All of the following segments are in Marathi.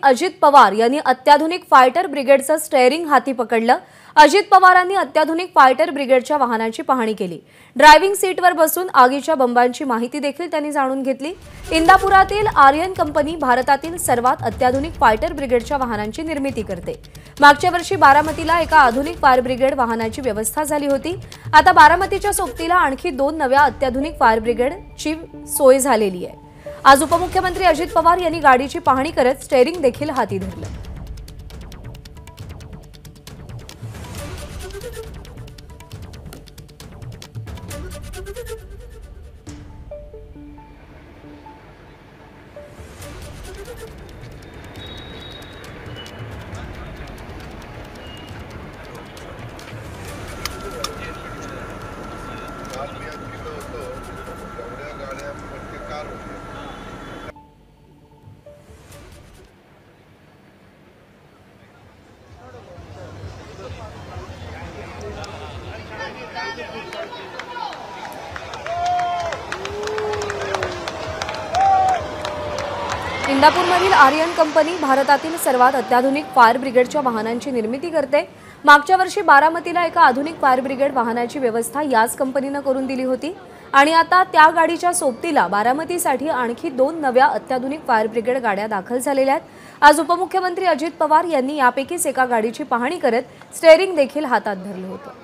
अजित पवार यांनी अत्याधुनिक फायटर ब्रिगेडचं स्टेअरिंग हाती पकडलं। अजित पवारांनी अत्याधुनिक फायटर ब्रिगेडच्या वाहनांची पाहणी केली। ड्रायव्हिंग सीटवर बसून आगीच्या बंबांची माहिती देखील त्यांनी जाणून घेतली। इंदापुरातील आर्यन कंपनी भारतातील सर्वात अत्याधुनिक फायटर ब्रिगेडच्या वाहनांची निर्मिती करते। मागच्या वर्षी बारामतीला एका आधुनिक फायर ब्रिगेड वाहनाची व्यवस्था झाली होती। आता बारामतीच्या सोबतीला आणखी 2 नव्या अत्याधुनिक फायर ब्रिगेडची सोय झालेली आहे। आज उपमुख्यमंत्री अजित पवार यांनी गाडीची पाहणी करत स्टेअरिंग देखील हाती धरलं। इंदापूरमधील आर्यन कंपनी भारतातील सर्वात अत्याधुनिक फायर ब्रिगेडच्या वाहनांची निर्मिती करते। मागच्या वर्षी बारामतीला एका आधुनिक फायर ब्रिगेड वाहनाची व्यवस्था याच कंपनीने करून दिली होती आणि आता त्या गाडीच्या सोबतीला बारामतीसाठी आणखी 2 नव्या अत्याधुनिक फायर ब्रिगेड गाड्या दाखल झालेल्या आहेत। आज उपमुख्यमंत्री अजित पवार यांनी यापैकीच एका गाडीची पाहणी करत स्टेअरिंग देखील हातात धरलं होतं।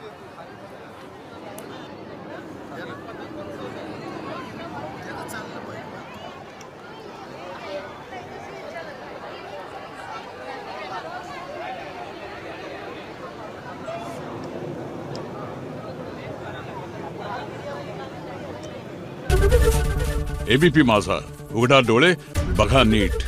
एबीपी माझा, उघडा डोळे बघा नीट।